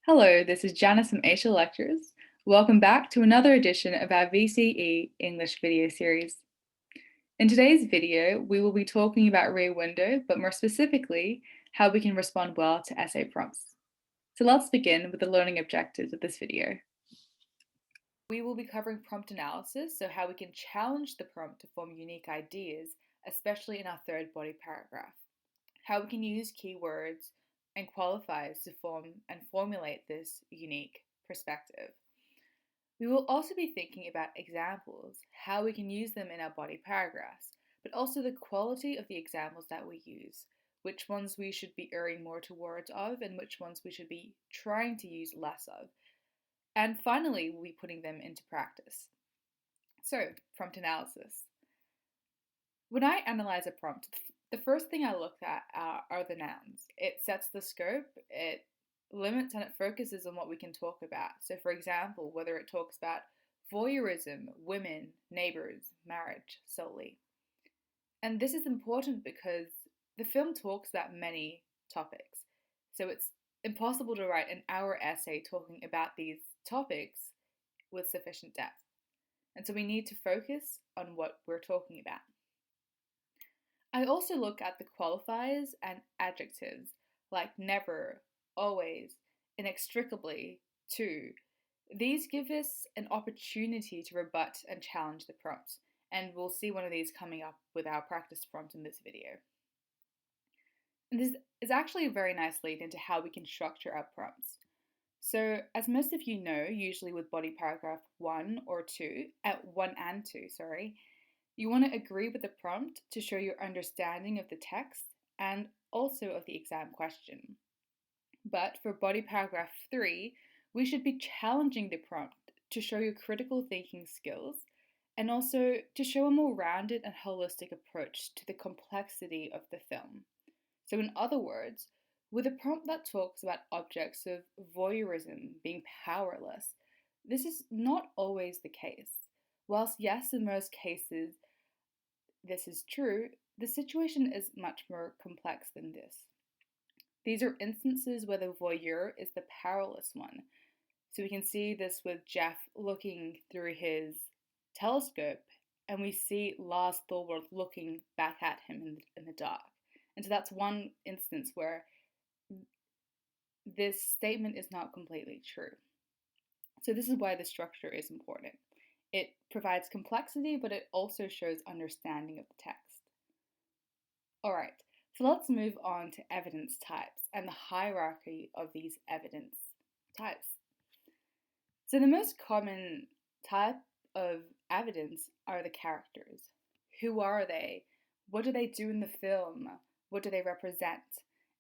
Hello, this is Janice from Asia Lectures. Welcome back to another edition of our VCE English video series. In today's video, we will be talking about Rear Window, but more specifically, how we can respond well to essay prompts. So let's begin with the learning objectives of this video. We will be covering prompt analysis, so how we can challenge the prompt to form unique ideas, especially in our third body paragraph. How we can use keywords and qualifiers to form and formulate this unique perspective. We will also be thinking about examples, how we can use them in our body paragraphs, but also the quality of the examples that we use, which ones we should be erring more towards of and which ones we should be trying to use less of. And finally, we'll be putting them into practice. So, prompt analysis. When I analyze a prompt, the first thing I look at are the nouns. It sets the scope, it limits and it focuses on what we can talk about. So, for example, whether it talks about voyeurism, women, neighbours, marriage solely. And this is important because the film talks about many topics. So, it's impossible to write an hour essay talking about these topics with sufficient depth. And so, we need to focus on what we're talking about. I also look at the qualifiers and adjectives like never, always, inextricably, to. These give us an opportunity to rebut and challenge the prompts, and we'll see one of these coming up with our practice prompt in this video. And this is actually a very nice lead into how we can structure our prompts. So, as most of you know, usually with body paragraph 1 or 2, at 1 and 2, you want to agree with the prompt to show your understanding of the text and also of the exam question. But for body paragraph 3, we should be challenging the prompt to show your critical thinking skills and also to show a more rounded and holistic approach to the complexity of the film. So, in other words, with a prompt that talks about objects of voyeurism being powerless, this is not always the case. Whilst, yes, in most cases this is true, the situation is much more complex than this. These are instances where the voyeur is the powerless one. So we can see this with Jeff looking through his telescope, and we see Lars Thorwald looking back at him in the dark. And so that's one instance where this statement is not completely true. So this is why the structure is important. It provides complexity, but it also shows understanding of the text. Alright, so let's move on to evidence types and the hierarchy of these evidence types. So the most common type of evidence are the characters. Who are they? What do they do in the film? What do they represent?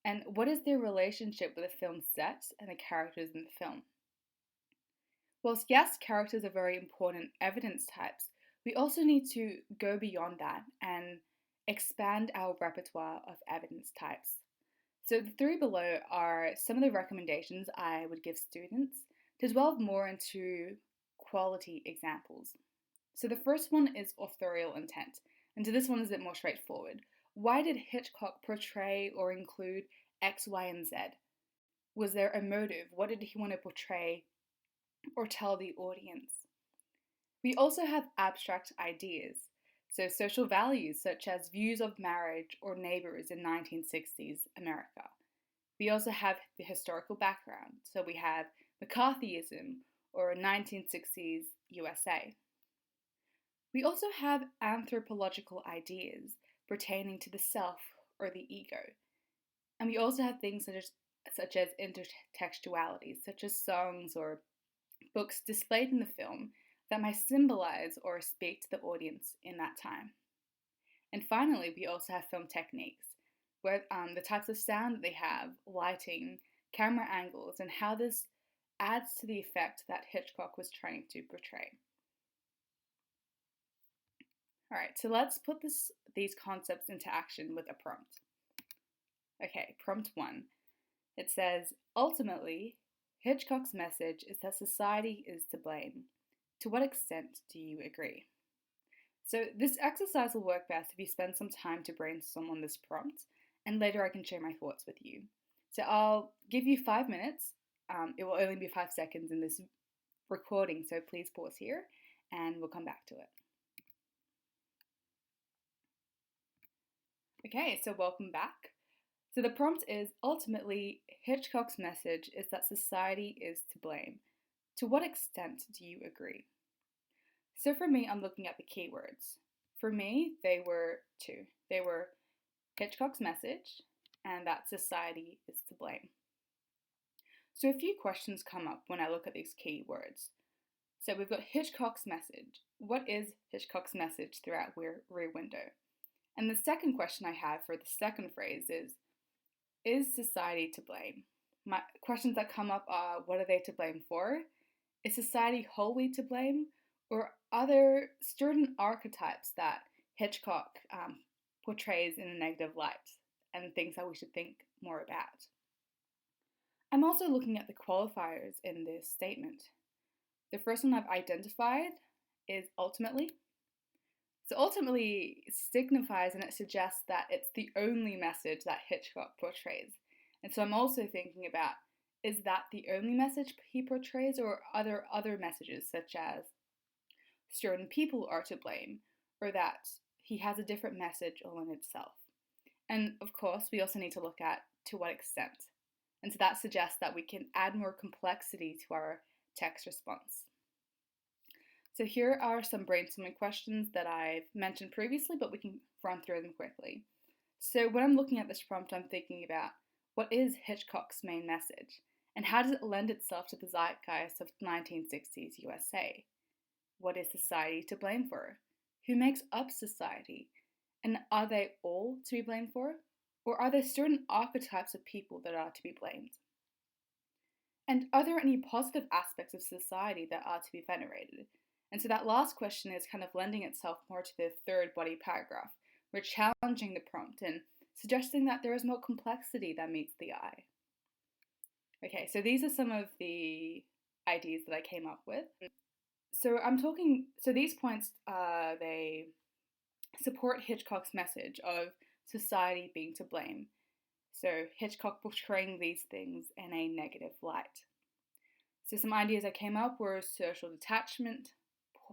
And what is their relationship with the film set and the characters in the film? Whilst yes, characters are very important evidence types, we also need to go beyond that and expand our repertoire of evidence types. So the three below are some of the recommendations I would give students to delve more into quality examples. So the first one is authorial intent, and so this one is a bit more straightforward. Why did Hitchcock portray or include X, Y, and Z? Was there a motive? What did he want to portray or tell the audience? We also have abstract ideas, so social values such as views of marriage or neighbors in 1960s America. We also have the historical background, so we have McCarthyism or 1960s USA. We also have anthropological ideas pertaining to the self or the ego. And we also have things such as intertextuality, such as songs or books displayed in the film that might symbolize or speak to the audience in that time. And finally, we also have film techniques, where the types of sound that they have, lighting, camera angles, and how this adds to the effect that Hitchcock was trying to portray. Alright, so let's put these concepts into action with a prompt. Okay, prompt 1. It says, ultimately, Hitchcock's message is that society is to blame. To what extent do you agree? So this exercise will work best if you spend some time to brainstorm on this prompt, and later I can share my thoughts with you. So I'll give you 5 minutes it will only be 5 seconds in this recording, so please pause here and we'll come back to it. Okay, so welcome back. So the prompt is, ultimately, Hitchcock's message is that society is to blame. To what extent do you agree? So for me, I'm looking at the keywords. For me, they were two. They were Hitchcock's message and that society is to blame. So a few questions come up when I look at these keywords. So we've got Hitchcock's message. What is Hitchcock's message throughout Rear Window? And the second question I have for the second phrase is society to blame? My questions that come up are, what are they to blame for? Is society wholly to blame? Or are there certain archetypes that Hitchcock portrays in a negative light and things that we should think more about? I'm also looking at the qualifiers in this statement. The first one I've identified is ultimately. So ultimately signifies and it suggests that it's the only message that Hitchcock portrays. And so I'm also thinking about, is that the only message he portrays, or are there other messages such as certain people are to blame, or that he has a different message all in itself? And of course, we also need to look at to what extent. And so that suggests that we can add more complexity to our text response. So here are some brainstorming questions that I've mentioned previously, but we can run through them quickly. So when I'm looking at this prompt, I'm thinking about, what is Hitchcock's main message? And how does it lend itself to the zeitgeist of 1960s USA? What is society to blame for? Who makes up society? And are they all to be blamed for? Or are there certain archetypes of people that are to be blamed? And are there any positive aspects of society that are to be venerated? And so that last question is kind of lending itself more to the third body paragraph. We're challenging the prompt and suggesting that there is more complexity that meets the eye. Okay, so these are some of the ideas that I came up with. So these points, they support Hitchcock's message of society being to blame. So Hitchcock portraying these things in a negative light. So some ideas I came up were social detachment,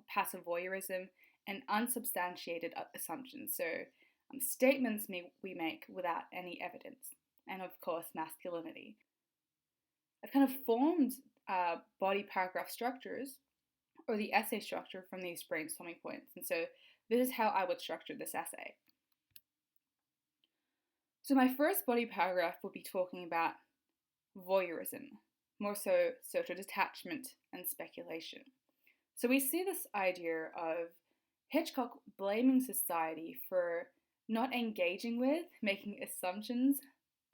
passive voyeurism, and unsubstantiated assumptions. So statements we make without any evidence. And of course, masculinity. I've kind of formed body paragraph structures, or the essay structure, from these brainstorming points. And so this is how I would structure this essay. So my first body paragraph will be talking about voyeurism, more so social detachment and speculation. So we see this idea of Hitchcock blaming society for not engaging with, making assumptions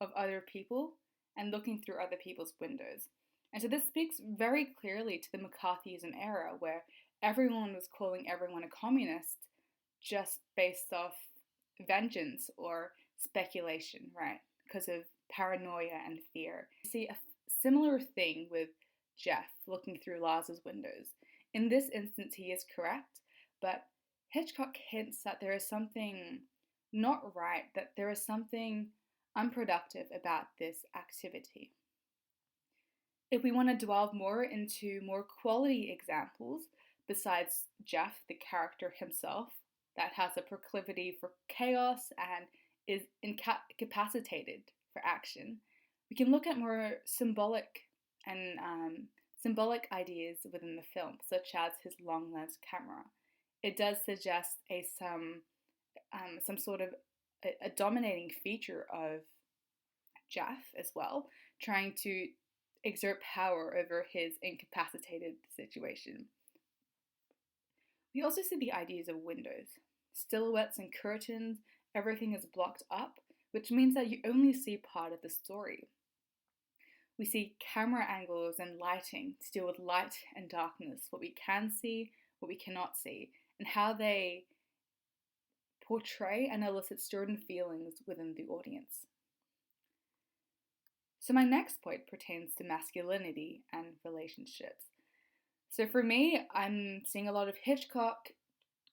of other people, and looking through other people's windows. And so this speaks very clearly to the McCarthyism era, where everyone was calling everyone a communist just based off vengeance or speculation, right? Because of paranoia and fear. You see a similar thing with Jeff looking through Lars's windows. In this instance, he is correct, but Hitchcock hints that there is something not right, that there is something unproductive about this activity. If we want to delve more into more quality examples, besides Jeff, the character himself, that has a proclivity for chaos and is incapacitated for action, we can look at more symbolic ideas within the film, such as his long lens camera. It does suggest some sort of a dominating feature of Jeff as well, trying to exert power over his incapacitated situation. We also see the ideas of windows, silhouettes and curtains. Everything is blocked up, which means that you only see part of the story. We see camera angles and lighting to deal with light and darkness, what we can see, what we cannot see, and how they portray and elicit certain feelings within the audience. So my next point pertains to masculinity and relationships. So for me, I'm seeing a lot of Hitchcock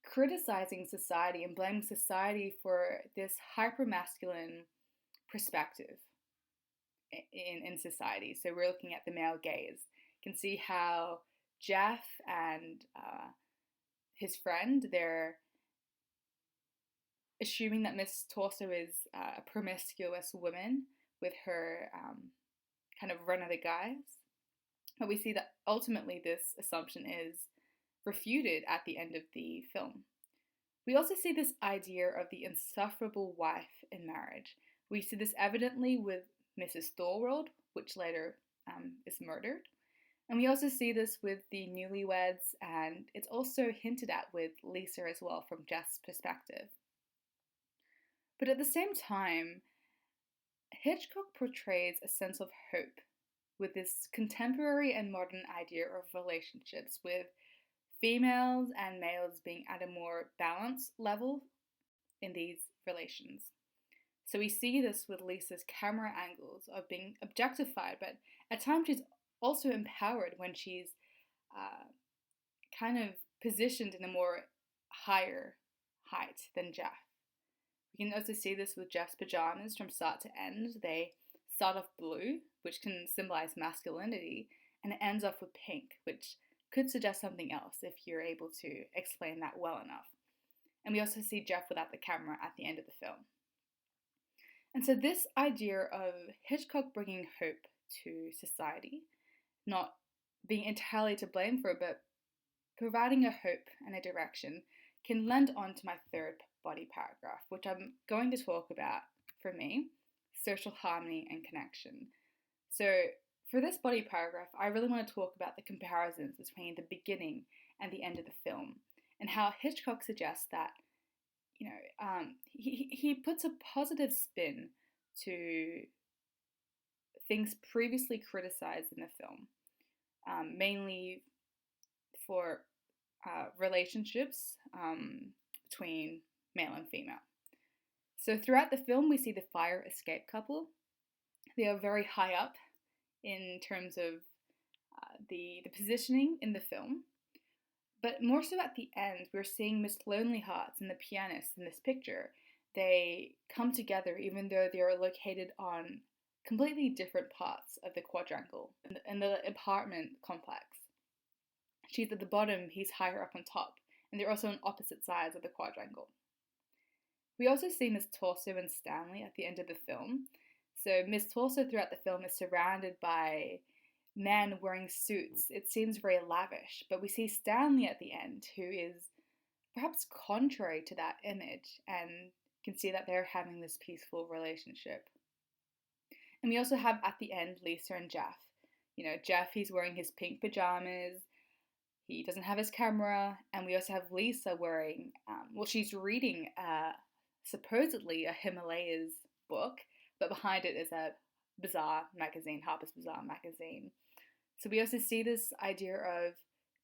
criticizing society and blaming society for this hypermasculine perspective. in society. So we're looking at the male gaze. You can see how Jeff and his friend, they're assuming that Miss Torso is a promiscuous woman with her kind of run of the guys. But we see that ultimately this assumption is refuted at the end of the film. We also see this idea of the insufferable wife in marriage. We see this evidently with Mrs. Thorwald, which later is murdered. And we also see this with the newlyweds, and it's also hinted at with Lisa as well from Jeff's perspective. But at the same time, Hitchcock portrays a sense of hope with this contemporary and modern idea of relationships, with females and males being at a more balanced level in these relations. So we see this with Lisa's camera angles of being objectified, but at times she's also empowered when she's kind of positioned in a more higher height than Jeff. We can also see this with Jeff's pajamas from start to end. They start off blue, which can symbolize masculinity, and it ends off with pink, which could suggest something else if you're able to explain that well enough. And we also see Jeff without the camera at the end of the film. And so this idea of Hitchcock bringing hope to society, not being entirely to blame for it, but providing a hope and a direction, can lend on to my third body paragraph, which I'm going to talk about for me, social harmony and connection. So for this body paragraph, I really want to talk about the comparisons between the beginning and the end of the film, and how Hitchcock suggests that, he puts a positive spin to things previously criticized in the film, mainly for relationships between male and female. So throughout the film, we see the fire escape couple. They are very high up in terms of the positioning in the film. But more so at the end, we're seeing Miss Lonely Hearts and the pianist in this picture. They come together even though they are located on completely different parts of the quadrangle in the apartment complex. She's at the bottom, he's higher up on top, and they're also on opposite sides of the quadrangle. We also see Miss Torso and Stanley at the end of the film. So Miss Torso throughout the film is surrounded by men wearing suits. It seems very lavish, but we see Stanley at the end, who is perhaps contrary to that image, and can see that they're having this peaceful relationship. And we also have at the end Lisa and Jeff. Jeff, he's wearing his pink pajamas. He doesn't have his camera. And we also have Lisa wearing, she's reading supposedly a Himalayas book, but behind it is a Bazaar magazine, Harper's Bazaar magazine. So we also see this idea of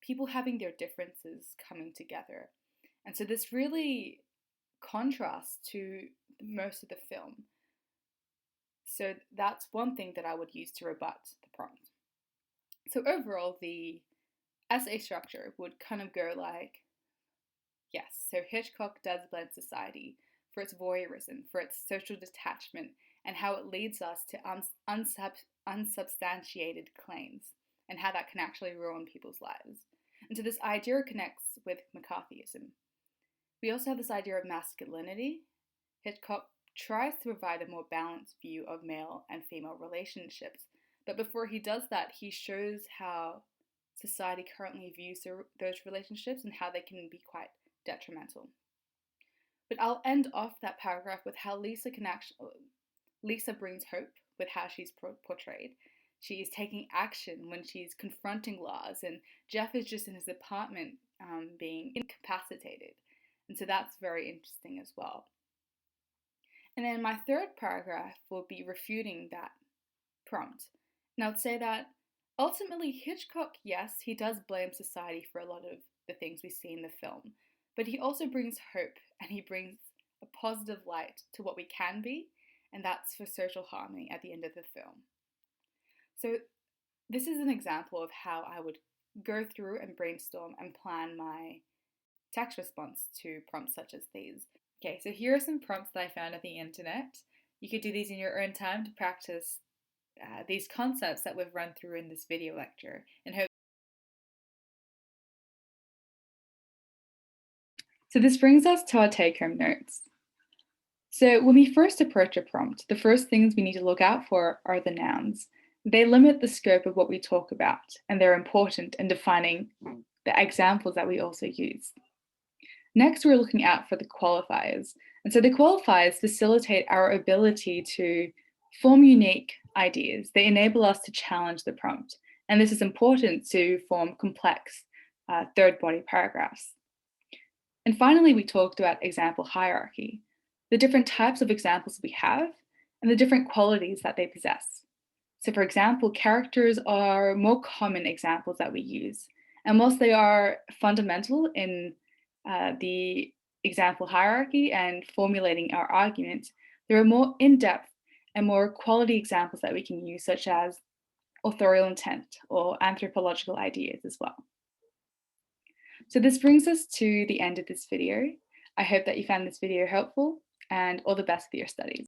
people having their differences coming together. And so this really contrasts to most of the film. So that's one thing that I would use to rebut the prompt. So overall, the essay structure would kind of go like, yes, so Hitchcock does blame society for its voyeurism, for its social detachment, and how it leads us to unsubstantiated claims, and how that can actually ruin people's lives. And so this idea connects with McCarthyism. We also have this idea of masculinity. Hitchcock tries to provide a more balanced view of male and female relationships, but before he does that, he shows how society currently views those relationships and how they can be quite detrimental. But I'll end off that paragraph with how Lisa brings hope with how she's portrayed. She is taking action when she's confronting Lars, and Jeff is just in his apartment being incapacitated. And so that's very interesting as well. And then my third paragraph will be refuting that prompt. And I would say that ultimately Hitchcock, yes, he does blame society for a lot of the things we see in the film, but he also brings hope, and he brings a positive light to what we can be, and that's for social harmony at the end of the film. So this is an example of how I would go through and brainstorm and plan my text response to prompts such as these. Okay, so here are some prompts that I found on the internet. You could do these in your own time to practice these concepts that we've run through in this video lecture and hope. So this brings us to our take-home notes. So when we first approach a prompt, the first things we need to look out for are the nouns. They limit the scope of what we talk about, and they're important in defining the examples that we also use. Next, we're looking out for the qualifiers. And so the qualifiers facilitate our ability to form unique ideas. They enable us to challenge the prompt. And this is important to form complex third body paragraphs. And finally, we talked about example hierarchy, the different types of examples we have and the different qualities that they possess. So for example, characters are more common examples that we use. And whilst they are fundamental in the example hierarchy and formulating our argument, there are more in-depth and more quality examples that we can use, such as authorial intent or anthropological ideas as well. So this brings us to the end of this video. I hope that you found this video helpful, and all the best for your studies.